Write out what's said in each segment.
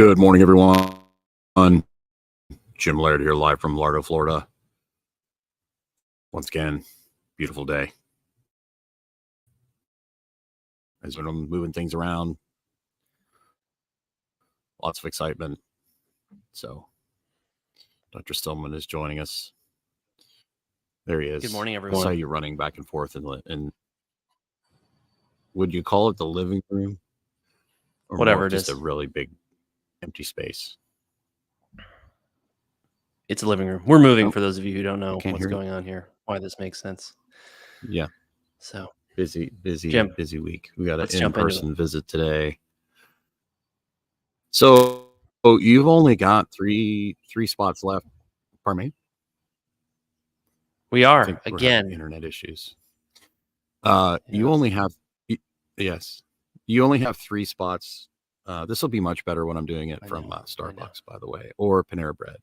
Good morning, everyone. Jim Laird here, live from Largo, Florida. Once again, beautiful day. As we're moving things around, lots of excitement. So, Dr. Stillman is joining us. There he is. Good morning, I everyone. saw you running back and forth in would you call it the living room? Or whatever more it just is. a really big empty space? It's a living room. We're moving, for those of you who don't know can't what's hear you. going on here, why this makes sense. Yeah. So Busy Jim, week. We got let's an jump into in-person visit today. So you've only got three spots left. Pardon me? We I are think we're again. having internet issues. You only have, yes, you only have 3 spots. This will be much better when I'm doing it from Starbucks, by the way, or Panera Bread.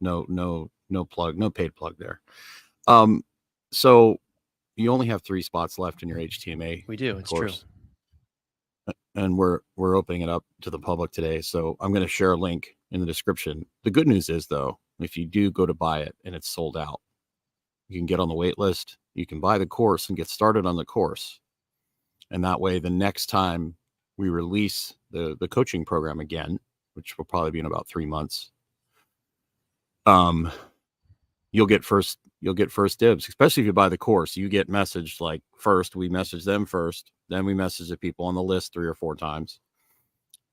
No plug, no paid plug there. So you only have 3 spots left in your Htma. We do. It's course. true. And we're opening it up to the public today. So I'm going to share a link in the description. The good news is, though, if you do go to buy it and it's sold out, you can get on the wait list. You can buy the course and get started on the course. And that way, the next time we release the coaching program again, which will probably be in about 3 months, you'll get first dibs, especially if you buy the course. You get messaged like first. We message them first, then we message the people on the list 3 or 4 times,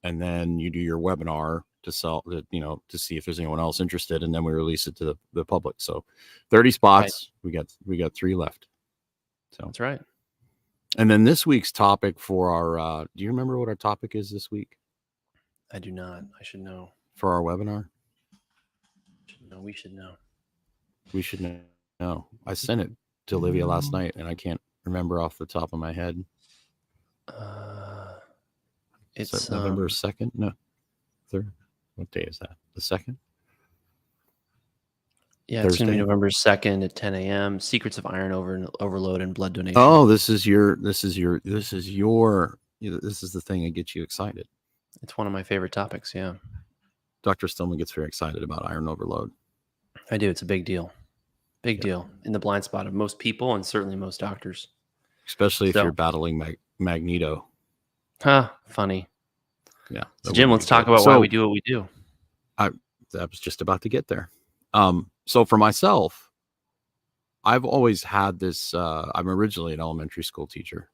and then you do your webinar to sell, to see if there's anyone else interested, and then we release it to the public. So 30 spots. Right. We got 3 left. So that's right. And then this week's topic for our do you remember what our topic is this week? I do not. I should know. For our webinar? We should know. We should know. I sent it to Olivia last night, and I can't remember off the top of my head. It's November 2nd? No, 3rd. What day is that? The 2nd? Yeah, it's going to be November 2nd at 10 a.m. Secrets of iron overload and blood donation. Oh, this is the thing that gets you excited. It's one of my favorite topics. Yeah. Dr. Stillman gets very excited about iron overload. I do. It's a big deal. Big deal in the blind spot of most people and certainly most doctors. Especially if you're battling Magneto. Funny. Yeah. So Jim, let's talk about why we do what we do. I was just about to get there. So for myself, I've always had this, I'm originally an elementary school teacher.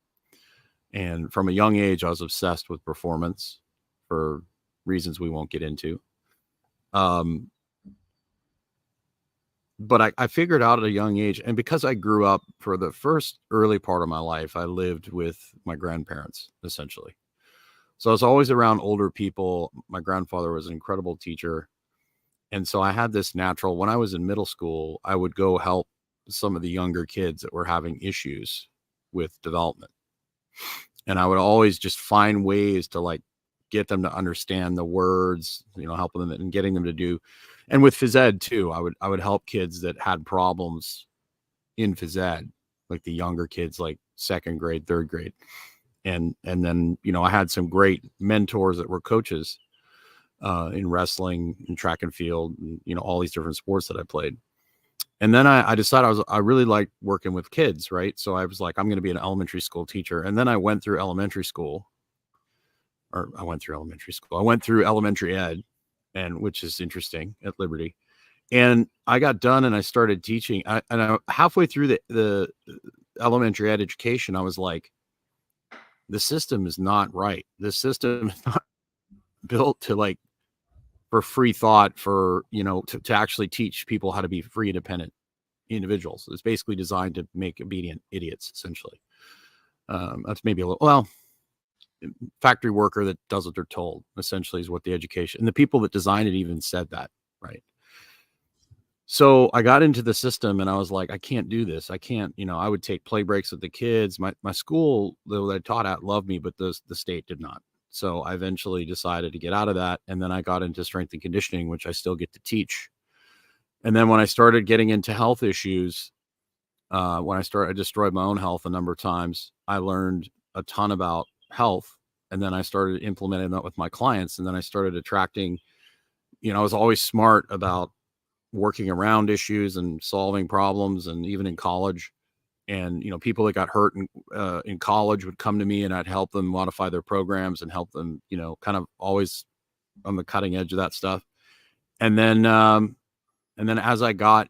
And from a young age, I was obsessed with performance for reasons we won't get into. But I figured out at a young age, and because I grew up for the first early part of my life, I lived with my grandparents, essentially. So I was always around older people. My grandfather was an incredible teacher. And so I had this natural, when I was in middle school, I would go help some of the younger kids that were having issues with development. And I would always just find ways to like get them to understand the words, helping them and getting them to do. And with phys ed too, I would help kids that had problems in phys ed, like the younger kids, like 2nd grade, 3rd grade. And then, I had some great mentors that were coaches in wrestling and track and field, and, all these different sports that I played. And then I decided I really liked working with kids, right? So I was like, I'm going to be an elementary school teacher. And then I went through elementary ed, and which is interesting, at Liberty. And I got done and I started teaching. And halfway through the elementary ed education, I was like, the system is not right. The system is not built to for free thought, for, to actually teach people how to be free, independent individuals. It's basically designed to make obedient idiots, essentially. That's maybe a little, factory worker that does what they're told, essentially, is what the education, and the people that designed it even said that, right? So I got into the system and I was like, I can't do this. I can't, I would take play breaks with the kids. My school that I taught at loved me, but the state did not. So I eventually decided to get out of that. And then I got into strength and conditioning, which I still get to teach. And then when I started getting into health issues, I destroyed my own health a number of times. I learned a ton about health And then I started implementing that with my clients. And then I started attracting, I was always smart about working around issues and solving problems. And even in college, and, people that got hurt in college would come to me, and I'd help them modify their programs and help them, kind of always on the cutting edge of that stuff. And then as I got,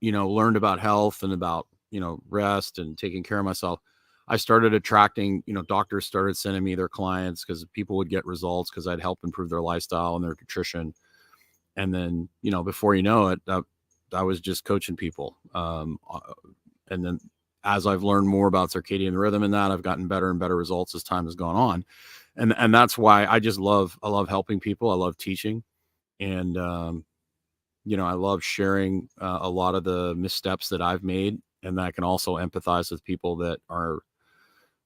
learned about health and about, rest and taking care of myself, I started attracting, doctors started sending me their clients because people would get results because I'd help improve their lifestyle and their nutrition. And then, before you know it, I was just coaching people. And then as I've learned more about circadian rhythm and that, I've gotten better and better results as time has gone on. And that's why I love helping people. I love teaching. And, I love sharing a lot of the missteps that I've made. And I can also empathize with people that are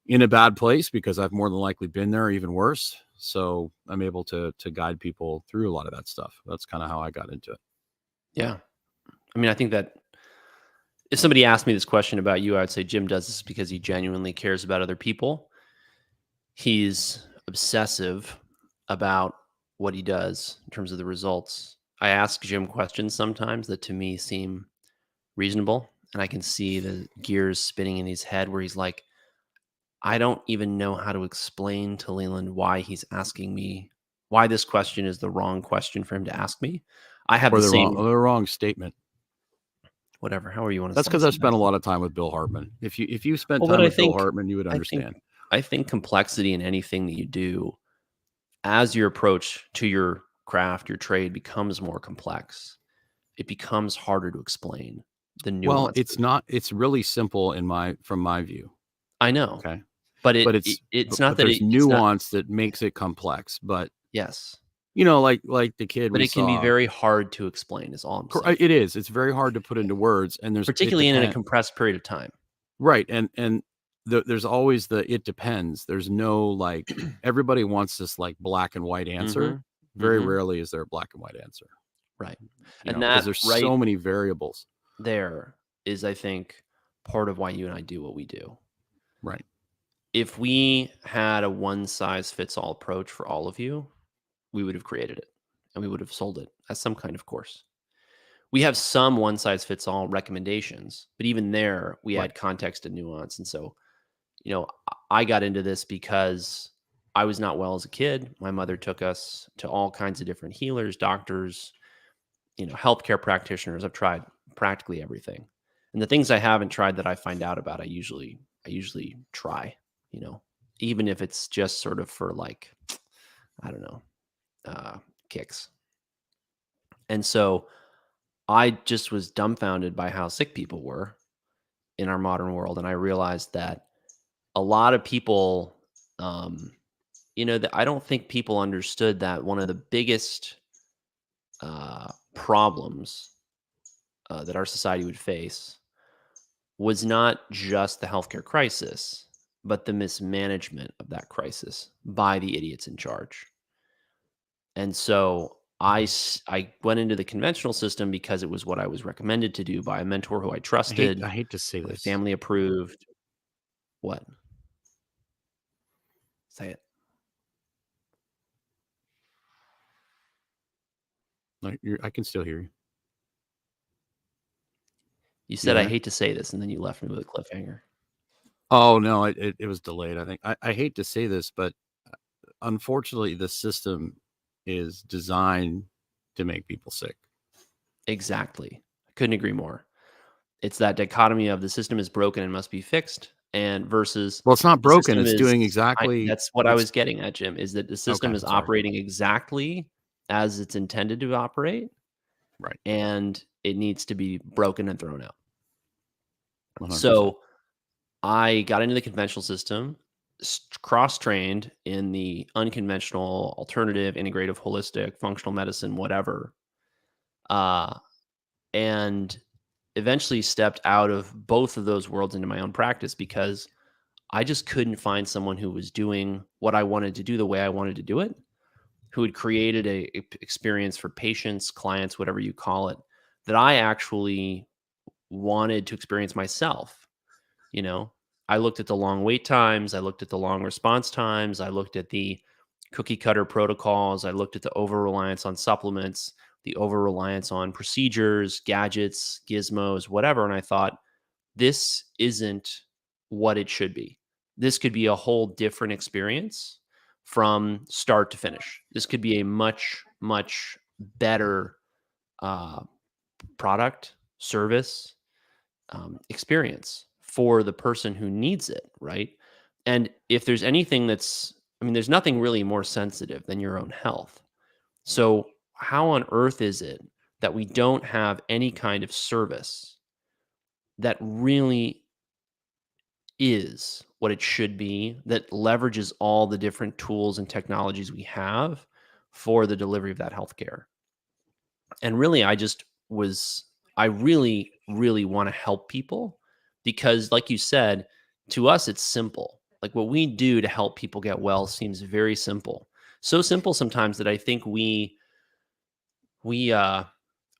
in a bad place because I've more than likely been there, or even worse. So I'm able to guide people through a lot of that stuff. That's kind of how I got into it. Yeah. I mean, I think that if somebody asked me this question about you, I'd say Jim does this because he genuinely cares about other people. He's obsessive about what he does in terms of the results. I ask Jim questions sometimes that to me seem reasonable, and I can see the gears spinning in his head where he's like, I don't even know how to explain to Leland why he's asking me, why this question is the wrong question for him to ask me. I have Or the same, the wrong statement. whatever, however you want to That's say because it. I've spent a lot of time with Bill Hartman. If you spent Well, time but I with Bill think, Hartman, you would understand. I think complexity in anything that you do as your approach to your craft, your trade becomes more complex. It becomes harder to explain the Well, nuances. it's not. It's really simple from my view. I know, Okay, but but it's not that there's it's not. nuance that makes it complex. But Yes, like the kid but we it can be saw, very hard to explain. Is all I'm saying. it is. It's very hard to put into words, and it Particularly in a depends. compressed period of time. Right, and there's always it depends. There's no everybody wants this black and white answer. Mhm, Very mhm. rarely is there a black and white answer. Right, and Because that there's right so many variables. there is, I think, part of why you and I do what we do. Right. If we had a one-size-fits-all approach for all of you, we would have created it, and we would have sold it as some kind of course. We have some one-size-fits-all recommendations, but even there, we Right. add context and nuance, and so, I got into this because I was not well as a kid. My mother took us to all kinds of different healers, doctors, healthcare practitioners. I've tried practically everything. And the things I haven't tried that I find out about, I usually try, you know, even if it's just sort of for I don't know, kicks. And so I just was dumbfounded by how sick people were in our modern world. And I realized that a lot of people, that I don't think people understood that one of the biggest problems that our society would face was not just the healthcare crisis, but the mismanagement of that crisis by the idiots in charge. And so I went into the conventional system because it was what I was recommended to do by a mentor who I trusted, I hate to say my this. family approved. What? Say it. I can still hear you. You You said, I there? hate to say this, and then you left me with a cliffhanger. Oh no, it was delayed. I think I hate to say this, but unfortunately, the system is designed to make people sick. Exactly. I couldn't agree more. It's that dichotomy of the system is broken and must be fixed, and versus Well, it's not the broken. system It's is doing exactly. that's what I It's was getting at, Jim, is that the system okay. is Sorry. operating exactly as it's intended to operate, Right. and it needs to be broken and thrown out. 100%. So I got into the conventional system, cross-trained in the unconventional, alternative, integrative, holistic, functional medicine, whatever, uh, and eventually stepped out of both of those worlds into my own practice because I just couldn't find someone who was doing what I wanted to do the way I wanted to do it, who had created a experience for patients, clients, whatever you call it, that I actually wanted to experience myself. You know, I looked at the long wait times. I looked at the long response times. I looked at the cookie cutter protocols. I looked at the over reliance on supplements, the over reliance on procedures, gadgets, gizmos, whatever. And I thought, this isn't what it should be. This could be a whole different experience from start to finish. This could be a much, much better uh, product, service, experience for the person who needs it, right? And if there's anything there's nothing really more sensitive than your own health. So, how on earth is it that we don't have any kind of service that really is what it should be, that leverages all the different tools and technologies we have for the delivery of that healthcare? And really, I really, really want to help people because, like you said, to us, it's simple. Like what we do to help people get well seems very simple. So simple sometimes that I think we uh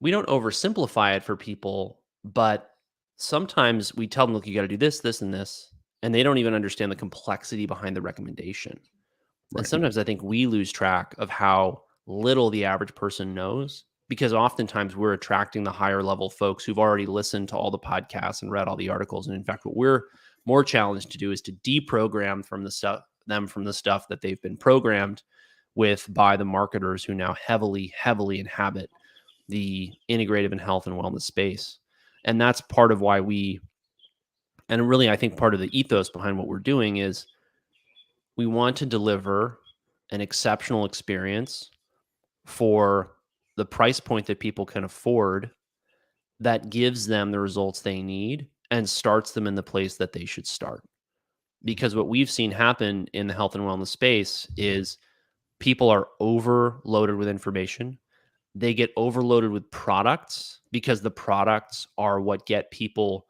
we don't oversimplify it for people, but sometimes we tell them, look, you got to do this, this, and this, and they don't even understand the complexity behind the recommendation. And Right. sometimes I think we lose track of how little the average person knows because oftentimes we're attracting the higher level folks who've already listened to all the podcasts and read all the articles. And in fact, what we're more challenged to do is to deprogram from the stuff that they've been programmed with by the marketers who now heavily, heavily inhabit the integrative and health and wellness space. And that's part of why and really, I think part of the ethos behind what we're doing is we want to deliver an exceptional experience for the price point that people can afford that gives them the results they need and starts them in the place that they should start. Because what we've seen happen in the health and wellness space is people are overloaded with information. They get overloaded with products because the products are what get people,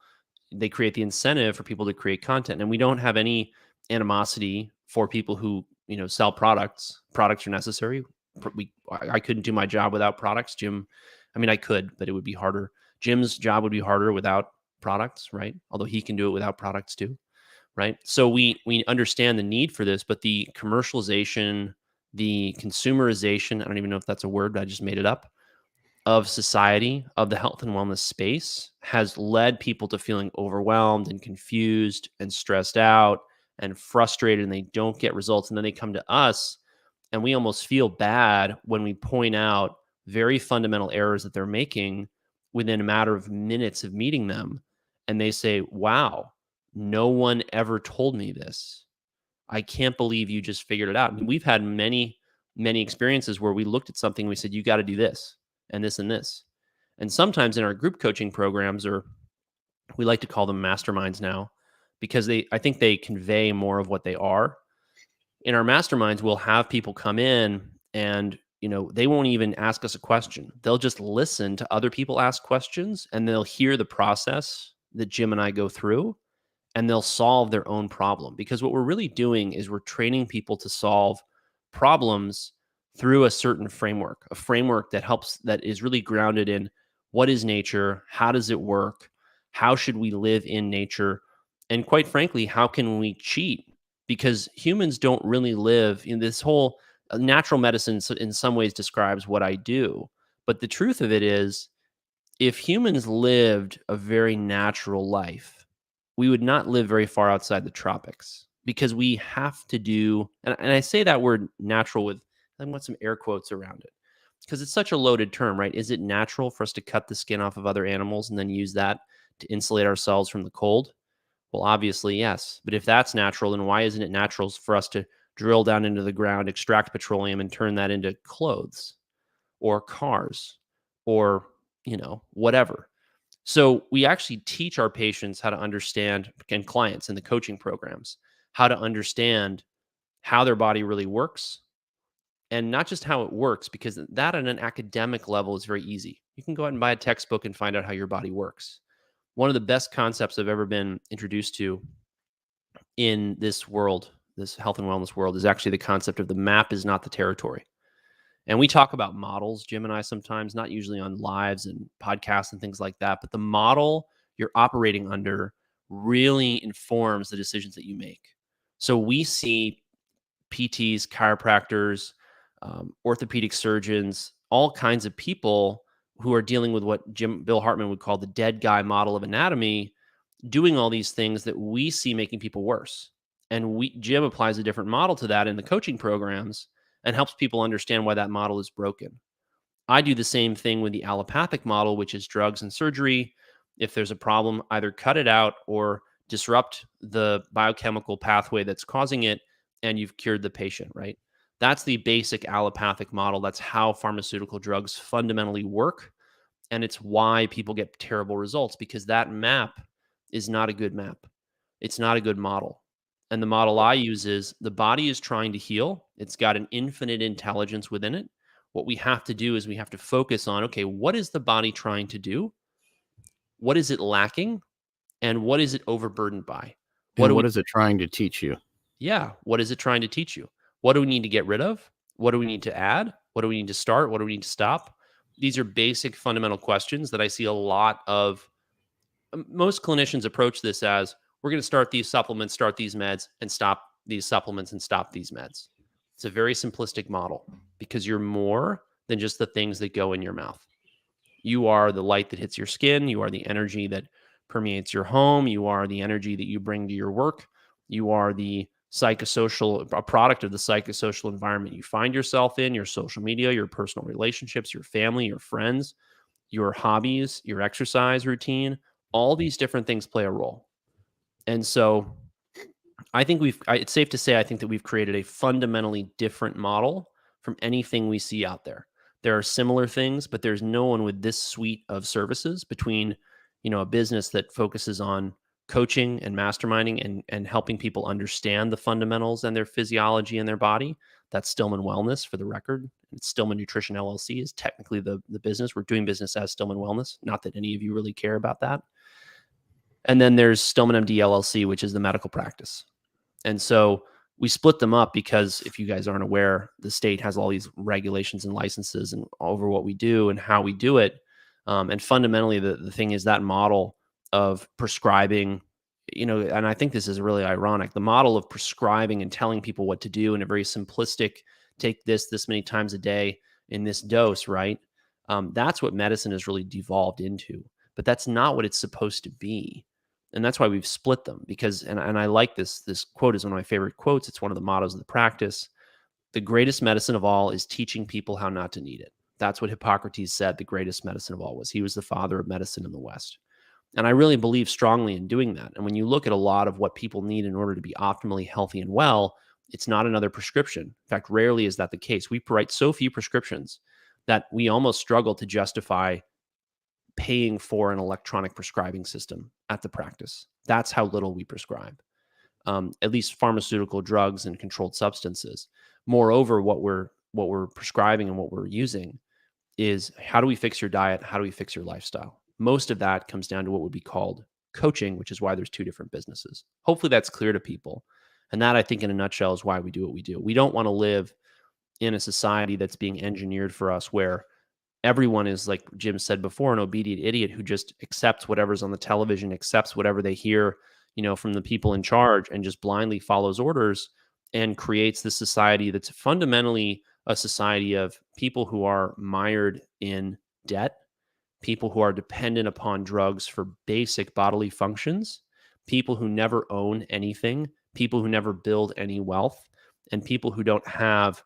they create the incentive for people to create content. And we don't have any animosity for people who, sell products. Products are necessary. I couldn't do my job without products. I could, but it would be harder. Jim's job would be harder without products, right? Although he can do it without products too, right? So we understand the need for this, but the commercialization, the consumerization, I don't even know if that's a word, but I just made it up, of society, of the health and wellness space has led people to feeling overwhelmed and confused and stressed out and frustrated, and they don't get results. And then they come to us and we almost feel bad when we point out very fundamental errors that they're making within a matter of minutes of meeting them. And they say, wow, no one ever told me this. I can't believe you just figured it out. I mean, we've had many, many experiences where we looked at something and we said, you got to do this and this and this. And sometimes in our group coaching programs, or we like to call them masterminds now, because I think they convey more of what they are. In our masterminds, we'll have people come in and, they won't even ask us a question. They'll just listen to other people ask questions and they'll hear the process that Jim and I go through and they'll solve their own problem. Because what we're really doing is we're training people to solve problems through a certain framework, a framework that is really grounded in what is nature, how does it work, how should we live in nature, and quite frankly, how can we cheat? Because humans don't really live in this whole natural medicine in some ways describes what I do. But the truth of it is, if humans lived a very natural life, we would not live very far outside the tropics because we have to do, and I say that word natural with, I want some air quotes around it because it's such a loaded term, right? Is it natural for us to cut the skin off of other animals and then use that to insulate ourselves from the cold? Well, obviously, yes. But if that's natural, then why isn't it natural for us to drill down into the ground, extract petroleum, and turn that into clothes or cars or, whatever? So we actually teach our patients how to understand, and clients in the coaching programs, how to understand how their body really works, and not just how it works, because that on an academic level is very easy. You can go out and buy a textbook and find out how your body works. One of the best concepts I've ever been introduced to in this world, this health and wellness world, is actually the concept of the map is not the territory. And we talk about models, Jim and I, sometimes, not usually on lives and podcasts and things like that, but the model you're operating under really informs the decisions that you make. So we see PTs, chiropractors, orthopedic surgeons, all kinds of people who are dealing with what Bill Hartman would call the dead guy model of anatomy, doing all these things that we see making people worse. And Jim applies a different model to that in the coaching programs and helps people understand why that model is broken. I do the same thing with the allopathic model, which is drugs and surgery. If there's a problem, either cut it out or disrupt the biochemical pathway that's causing it, and you've cured the patient, right? That's the basic allopathic model. That's how pharmaceutical drugs fundamentally work. And it's why people get terrible results, because that map is not a good map. It's not a good model. And the model I use is the body is trying to heal. It's got an infinite intelligence within it. What we have to do is we have to focus on, okay, what is the body trying to do? What is it lacking? And what is it overburdened by? What is it trying to teach you? Yeah. What is it trying to teach you? What do we need to get rid of? What do we need to add? What do we need to start? What do we need to stop? These are basic fundamental questions that I see a lot of. Most clinicians approach this as, we're going to start these supplements, start these meds, and stop these supplements and stop these meds. It's a very simplistic model, because you're more than just the things that go in your mouth. You are the light that hits your skin. You are the energy that permeates your home. You are the energy that you bring to your work. You are the a product of the psychosocial environment you find yourself in, your social media, your personal relationships, your family, your friends, your hobbies, your exercise routine. All these different things play a role. And so I think it's safe to say, I think that we've created a fundamentally different model from anything we see out there. There are similar things, but there's no one with this suite of services between, a business that focuses on coaching and masterminding and helping people understand the fundamentals and their physiology and their body. That's Stillman Wellness, for the record. It's Stillman Nutrition LLC is technically the business. We're doing business as Stillman Wellness. Not that any of you really care about that. And then there's Stillman MD LLC, which is the medical practice. And so we split them up because, if you guys aren't aware, the state has all these regulations and licenses and over what we do and how we do it. And fundamentally, the thing is that model of prescribing, and I think this is really ironic, the model of prescribing and telling people what to do in a very simplistic, take this many times a day in this dose, right? That's what medicine has really devolved into. But that's not what it's supposed to be. And that's why we've split them, because, and I like this quote is one of my favorite quotes. It's one of the mottos of the practice. The greatest medicine of all is teaching people how not to need it. That's what Hippocrates said the greatest medicine of all was. He was the father of medicine in the West. And I really believe strongly in doing that. And when you look at a lot of what people need in order to be optimally healthy and well, it's not another prescription. In fact, rarely is that the case. We write so few prescriptions that we almost struggle to justify paying for an electronic prescribing system at the practice. That's how little we prescribe, at least pharmaceutical drugs and controlled substances. Moreover, what we're prescribing and what we're using is, how do we fix your diet? How do we fix your lifestyle? Most of that comes down to what would be called coaching, which is why there's two different businesses. Hopefully that's clear to people. And that, I think, in a nutshell, is why we do what we do. We don't want to live in a society that's being engineered for us, where everyone is, like Jim said before, an obedient idiot who just accepts whatever's on the television, accepts whatever they hear, from the people in charge, and just blindly follows orders, and creates this society that's fundamentally a society of people who are mired in debt, people who are dependent upon drugs for basic bodily functions, people who never own anything, people who never build any wealth, and people who don't have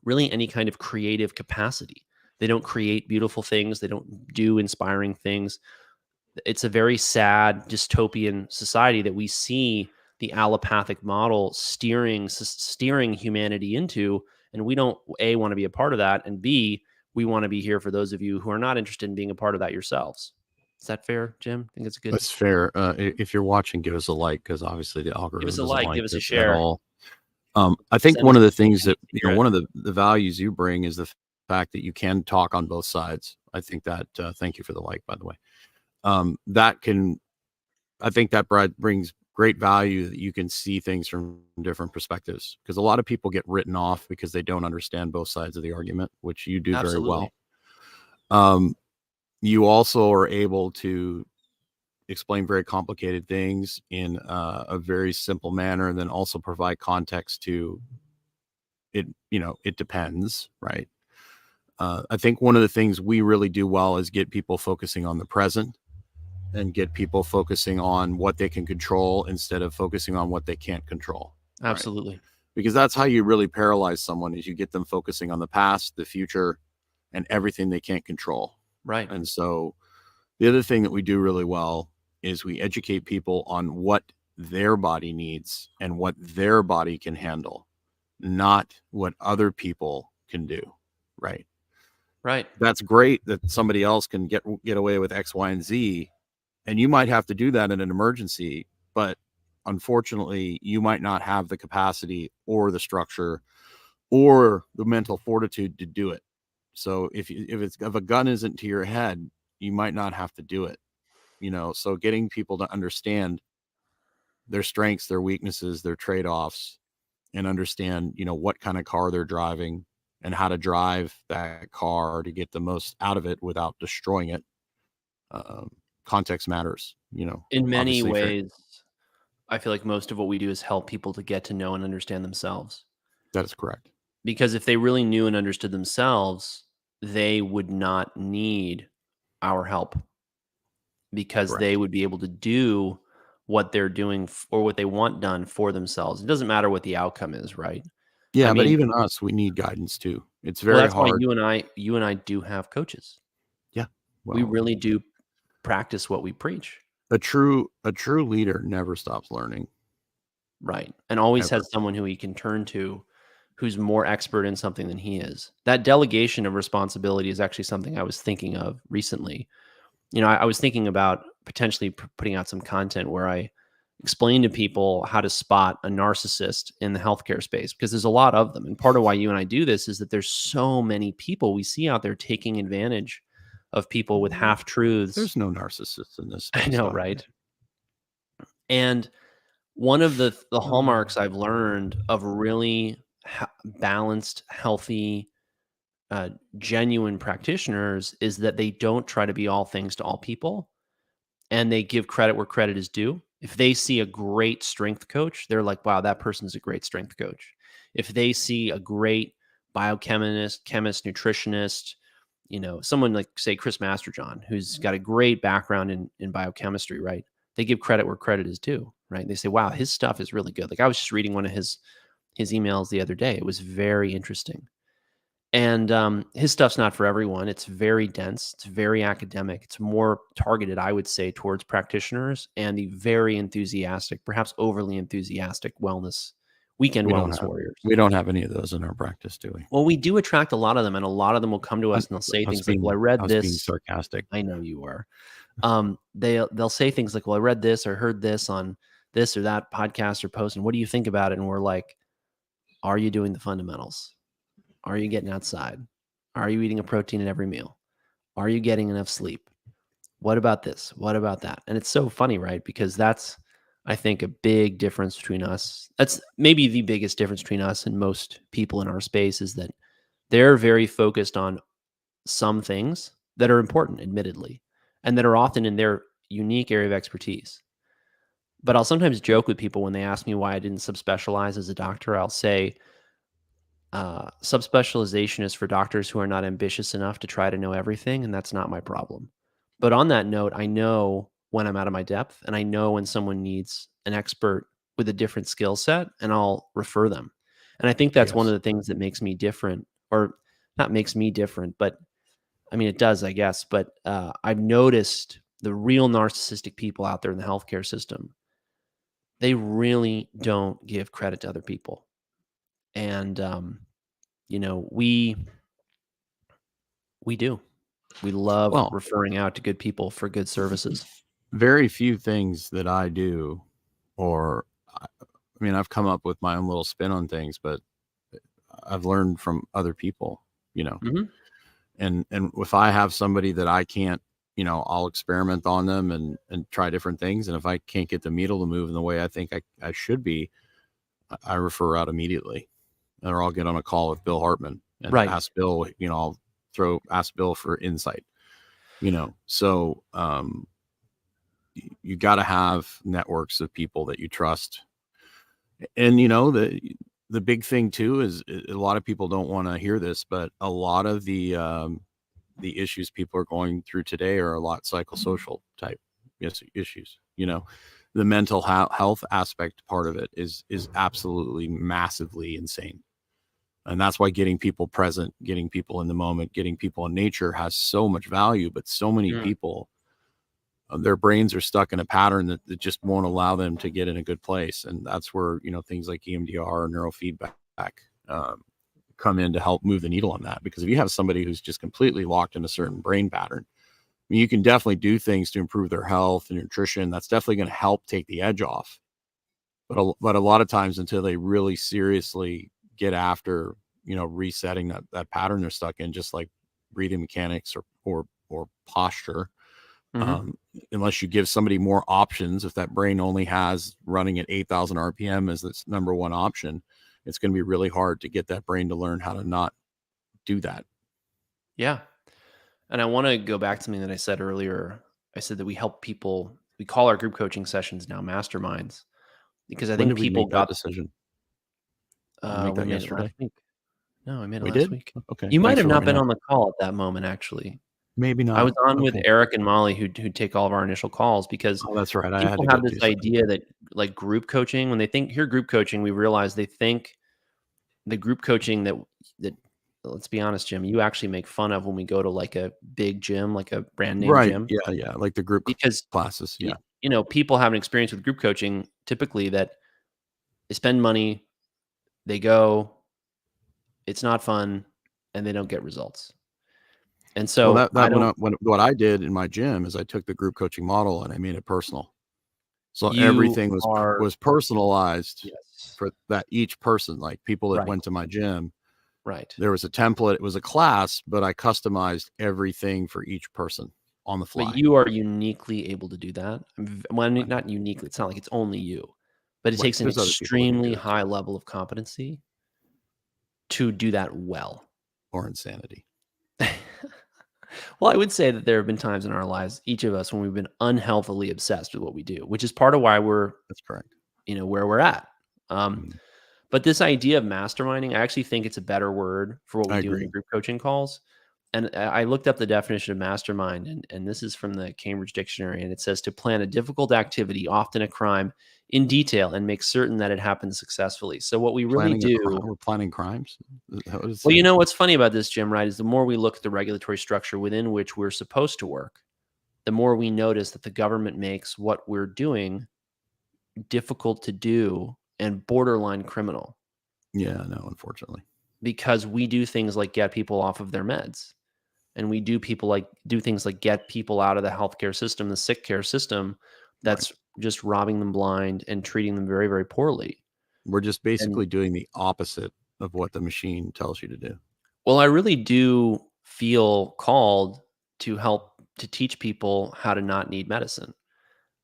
really any kind of creative capacity. They don't create beautiful things. They don't do inspiring things. It's a very sad dystopian society that we see the allopathic model steering humanity into. And we don't, A, want to be a part of that. And B, we want to be here for those of you who are not interested in being a part of that yourselves. Is that fair, Jim? I think it's good. That's fair. If you're watching, give us a like, because obviously the algorithm Give us a doesn't like, give us a this share. at all. I think Send one of us the things that, one of the values you bring is the fact that you can talk on both sides. I think that, thank you for the like, by the way. I think that brings great value, that you can see things from different perspectives, because a lot of people get written off because they don't understand both sides of the argument, which you do Absolutely. very well. You also are able to explain very complicated things in a very simple manner, and then also provide context to it. It depends, right? I think one of the things we really do well is get people focusing on the present and get people focusing on what they can control instead of focusing on what they can't control. Absolutely. Right? Because that's how you really paralyze someone, is you get them focusing on the past, the future, and everything they can't control. Right. And so the other thing that we do really well is we educate people on what their body needs and what their body can handle, not what other people can do. Right. Right. That's great that somebody else can get away with X, Y, and Z. And you might have to do that in an emergency, but unfortunately, you might not have the capacity or the structure or the mental fortitude to do it. So if a gun isn't to your head, you might not have to do it. So getting people to understand their strengths, their weaknesses, their trade-offs, and understand, what kind of car they're driving and how to drive that car to get the most out of it without destroying it. Context matters, In many obviously. ways, I feel like most of what we do is help people to get to know and understand themselves. That is correct. Because if they really knew and understood themselves, they would not need our help, because Correct. they would be able to do what they're doing or what they want done for themselves. It doesn't matter what the outcome is, right? Yeah, I but mean, even us, we need guidance too. It's well, very that's why hard. you and I do have coaches. Yeah. We Well, really do practice what we preach. a true leader never stops learning. Right. And always Ever. has someone who he can turn to who's more expert in something than he is. That delegation of responsibility is actually something I was thinking of recently. I was thinking about potentially putting out some content where I explain to people how to spot a narcissist in the healthcare space, because there's a lot of them. And part of why you and I do this is that there's so many people we see out there taking advantage of people with half truths. There's no narcissists in this space. I know, right? And one of the hallmarks I've learned of really balanced, healthy, genuine practitioners is that they don't try to be all things to all people, and they give credit where credit is due. If they see a great strength coach, they're like, wow, that person's a great strength coach. If they see a great biochemist, chemist, nutritionist, someone like, say, Chris Masterjohn, who's got a great background in biochemistry, right? They give credit where credit is due, right? They say, wow, his stuff is really good. Like, I was just reading one of his emails the other day. It was very interesting. And his stuff's not for everyone. It's very dense. It's very academic. It's more targeted, I would say, towards practitioners and the very enthusiastic, perhaps overly enthusiastic weekend wellness warriors. We don't have any of those in our practice, do we? Well, we do attract a lot of them, and a lot of them will come to us and they'll say things like, well, I read this. Being sarcastic. I know you are. They'll say things like, well, I read this or heard this on this or that podcast or post, and what do you think about it? And we're like, are you doing the fundamentals? Are you getting outside? Are you eating a protein in every meal? Are you getting enough sleep? What about this? What about that? And it's so funny, right? Because that's, I think, a big difference between us. That's maybe the biggest difference between us and most people in our space, is that they're very focused on some things that are important, admittedly, and that are often in their unique area of expertise. But I'll sometimes joke with people when they ask me why I didn't subspecialize as a doctor. I'll say, subspecialization is for doctors who are not ambitious enough to try to know everything, and that's not my problem. But on that note, I know when I'm out of my depth, and I know when someone needs an expert with a different skill set, and I'll refer them. And I think that's one of the things that makes me different, or not makes me different, but I mean, it does, I guess. But I've noticed the real narcissistic people out there in the healthcare system, they really don't give credit to other people. And, we do. We love referring out to good people for good services. Very few things that I do, or I mean, I've come up with my own little spin on things, but I've learned from other people, Mm-hmm. and if I have somebody that I can't, I'll experiment on them and try different things. And if I can't get the needle to move in the way I think I should be, I refer out immediately, or I'll get on a call with Bill Hartman and ask Bill, I'll ask Bill for insight, so, you got to have networks of people that you trust. And the big thing too is a lot of people don't want to hear this, but a lot of the issues people are going through today are a lot psychosocial type issues. The mental health aspect part of it is absolutely massively insane. And that's why getting people present, getting people in the moment, getting people in nature has so much value. But so many people, their brains are stuck in a pattern that just won't allow them to get in a good place. And that's where, things like EMDR or neurofeedback come in to help move the needle on that. Because if you have somebody who's just completely locked in a certain brain pattern, I mean, you can definitely do things to improve their health and nutrition. That's definitely going to help take the edge off. But a lot of times, until they really seriously get after, resetting that pattern they're stuck in, just like breathing mechanics or posture, unless you give somebody more options, if that brain only has running at 8,000 RPM as its number one option, it's going to be really hard to get that brain to learn how to not do that. Yeah. And I want to go back to something that I said earlier. I said that we help people. We call our group coaching sessions now masterminds, because I When think did we people make that decision? Did we make that we made it yesterday? last week. No, I made it We last did? week. Okay. You might Thanks have for not letting me been know. on the call at that moment, actually. Maybe not. I was on with Okay. Eric and Molly, who'd take all of our initial calls, because Oh, that's right. I had people to have go this do something. idea that, like, group coaching, when they hear group coaching, we realize they think the group coaching that let's be honest, Jim, you actually make fun of when we go to like a big gym, like a brand name Right. gym, Yeah. Like the group because classes. Yeah. people have an experience with group coaching typically that they spend money, they go, it's not fun, and they don't get results. And Well, so what I did in my gym is I took the group coaching model and I made it personal. So you everything are was personalized yes, for that each person. Like people that right, went to my gym, right. there was a template. It was a class, but I customized everything for each person on the But fly. you are uniquely able to do that. Well, Right. not uniquely. It's not like it's only you, but it Right. takes an There's other people that can do extremely it too, high level of competency to do that well. or insanity. Well, I would say that there have been times in our lives, each of us, when we've been unhealthily obsessed with what we do, which is part of why we're, That's correct. where we're at. Mm. But this idea of masterminding, I actually think it's a better word for what we I do in the agree. group coaching calls. And I looked up the definition of mastermind, and this is from the Cambridge Dictionary, and it says to plan a difficult activity, often a crime, in detail and make certain that it happens successfully. So what we really do, We're planning crimes. What does it well, say? what's funny about this, Jim, right, is the more we look at the regulatory structure within which we're supposed to work, the more we notice that the government makes what we're doing difficult to do and borderline criminal, Yeah, no, unfortunately. because we do things like get people off of their meds. And we do things like get people out of the healthcare system, the sick care system, Right. that's just robbing them blind and treating them very, very poorly. We're just And basically doing the opposite of what the machine tells you to do. well, I really do feel called to help to teach people how to not need medicine.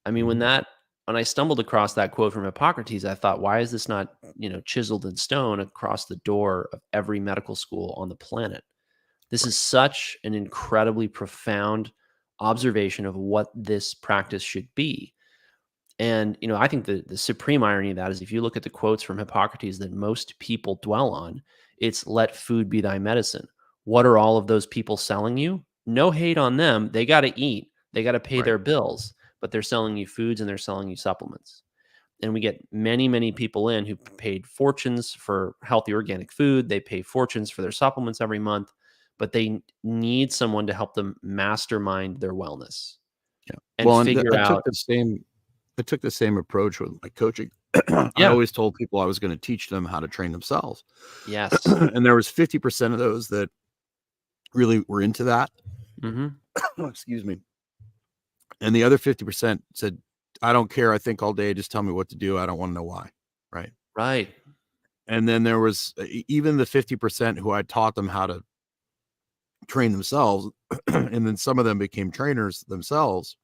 I mean, Mhm. when I stumbled across that quote from Hippocrates, I thought, why is this not, chiseled in stone across the door of every medical school on the planet? This is Right. such an incredibly profound observation of what this practice should be. And, I think the supreme irony of that is, if you look at the quotes from Hippocrates that most people dwell on, it's let food be thy medicine. What are all of those people selling you? No hate on them. They got to eat, they got to pay Right. their bills, but they're selling you foods and they're selling you supplements. And we get many, many people in who paid fortunes for healthy organic food. They pay fortunes for their supplements every month, but they need someone to help them mastermind their wellness Yeah. and Well, and figure out. I took the same approach with my coaching. I Yeah. always told people I was going to teach them how to train themselves. Yes. And there was 50% of those that really were into that. Hmm. Excuse me. And the other 50% said, I don't care. I think all day. Just tell me what to do. I don't want to know why. Right. Right. And then there was even the 50% who I taught them how to train themselves. And then some of them became trainers themselves.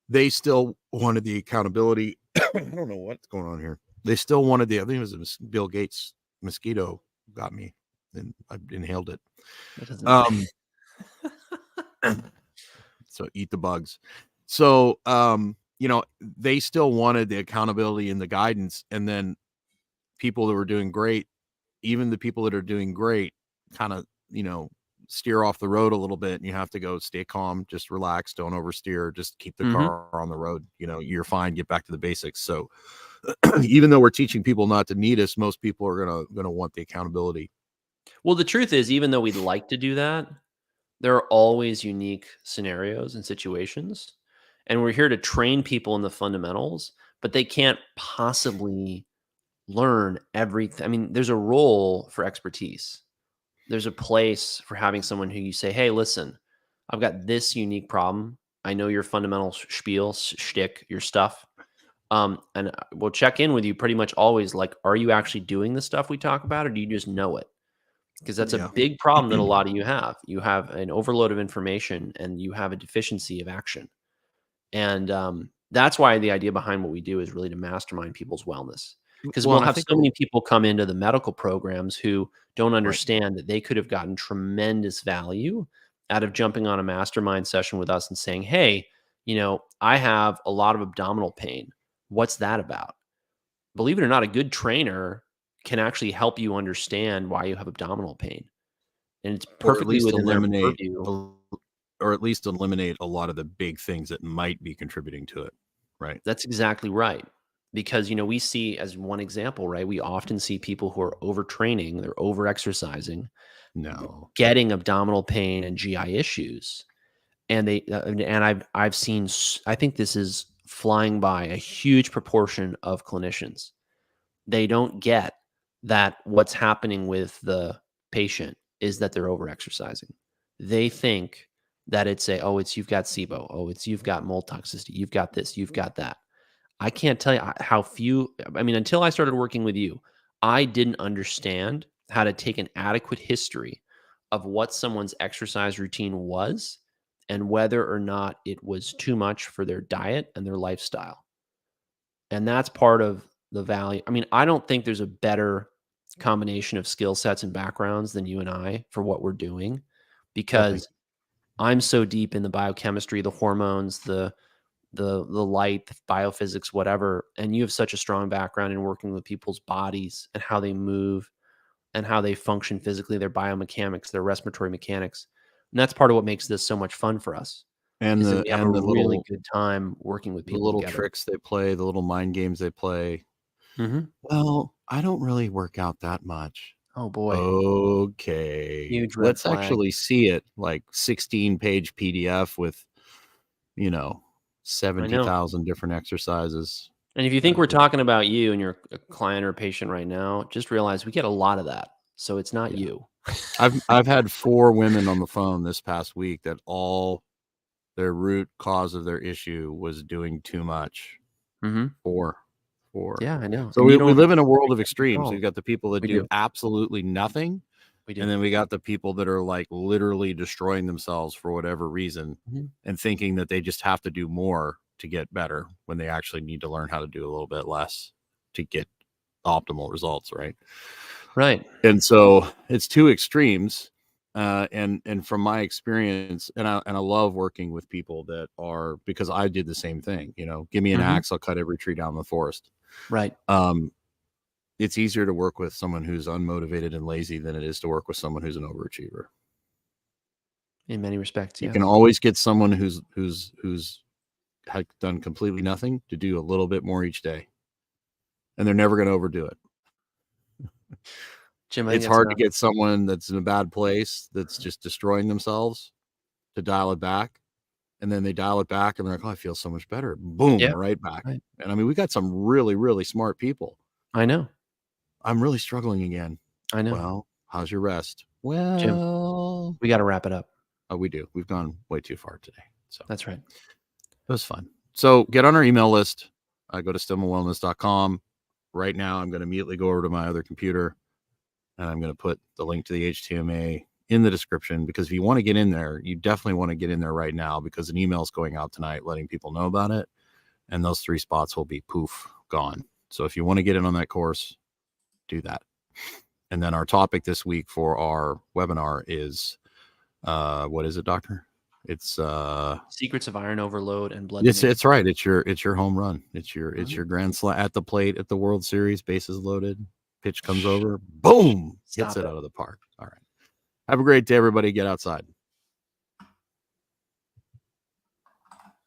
They still wanted the accountability. I don't know what's going on here. They still wanted I think it was Bill Gates mosquito got me and I inhaled it. That doesn't. Um, so eat the bugs. So, they still wanted the accountability and the guidance. And then people that were doing great, even the people that are doing great, kind of, steer off the road a little bit, and you have to go stay calm, just relax, don't oversteer, just keep the car on the road. You're fine, get back to the basics. So even though we're teaching people not to need us, most people are gonna want the accountability. Well, the truth is, even though we'd like to do that, there are always unique scenarios and situations. And we're here to train people in the fundamentals, but they can't possibly learn everything. I mean, there's a role for expertise. There's a place for having someone who you say, "Hey, listen, I've got this unique problem. I know your fundamental spiel, shtick, your stuff. And we'll check in with you pretty much always. Like, are you actually doing the stuff we talk about, or do you just know it? Because that's a Yeah. big problem that a lot of you have. You have an overload of information, and you have a deficiency of action. And that's why the idea behind what we do is really to mastermind people's wellness. Because Well, we'll and I have think so many people come into the medical programs who don't right. understand that they could have gotten tremendous value out of jumping on a mastermind session with us and saying, "Hey, I have a lot of abdominal pain. What's that about?" Believe it or not, a good trainer can actually help you understand why you have abdominal pain. And it's Or at perfectly least within their eliminate purview. a or at least eliminate a lot of the big things that might be contributing to it, right? That's exactly right. Because, we see as one example, right? We often see people who are overtraining, they're over-exercising, No. getting abdominal pain and GI issues. And I've seen, I think this is flying by a huge proportion of clinicians. They don't get that what's happening with the patient is that they're over-exercising. They think that it's you've got SIBO, it's you've got mold toxicity, you've got this, you've got that. I can't tell you how few, I mean, until I started working with you, I didn't understand how to take an adequate history of what someone's exercise routine was and whether or not it was too much for their diet and their lifestyle. And that's part of the value. I mean, I don't think there's a better combination of skill sets and backgrounds than you and I for what we're doing, Oh, thank because I'm so deep in the biochemistry, the hormones, the light, the biophysics, whatever. And you have such a strong background in working with people's bodies and how they move and how they function physically, their biomechanics, their respiratory mechanics. And that's part of what makes this so much fun for us, and is that the we have a and the really little good time working with the people little together. tricks they play, the little mind games they play. Hmm. Well, I don't really work out that much. Oh boy, Okay. huge red Let's flag. actually see it, like 16-page PDF with, you know, I know. 70,000 different exercises. And if you think Uh, we're talking about you and you're a client or a patient right now, just realize we get a lot of that. So it's not yeah. you. I've had 4 women on the phone this past week that all their root cause of their issue was doing too much. Hmm. 4. 4. Yeah, I know. So And you we don't live in a world of accept it at extremes. all. We've got the people that We do do. absolutely nothing, We and do. then we got the people that are, like, literally destroying themselves for whatever reason Mhm. and thinking that they just have to do more to get better when they actually need to learn how to do a little bit less to get optimal results, right? Right. And so it's 2 extremes. And from my experience, and I love working with people that are, because I did the same thing, give me an Hmm. axe, I'll cut every tree down the forest. Right. Um, it's easier to work with someone who's unmotivated and lazy than it is to work with someone who's an overachiever. In many respects, You can yes. always get someone who's had done completely nothing to do a little bit more each day, and they're never going to overdo it. Jim, I think It's that's hard to enough. get someone that's in a bad place, that's just destroying themselves, to dial it back. And then they dial it back and they're like, oh, I feel so much better. Boom, Yeah. right back. Right. And I mean, we got some really, really smart people. I know. I'm really struggling again. I know. Well, how's your rest? Jim, Well, we got to wrap it up. oh, we do. We've gone way too far today. So That's right. it was fun. So get on our email list. Go to stillmanwellness.com. Right now, I'm going to immediately go over to my other computer and I'm going to put the link to the HTMA in the description, because if you want to get in there, you definitely want to get in there right now, because an email is going out tonight letting people know about it. And those 3 spots will be poof, gone. So if you want to get in on that course, do that. And then our topic this week for our webinar is, what is it, doctor? It's Secrets of Iron Overload and Blood. it's right. It's your home run. It's your grand slam at the plate at the World Series. Bases loaded. Pitch comes over. Boom. Hits it out of the park. All right. Have a great day, everybody. Get outside.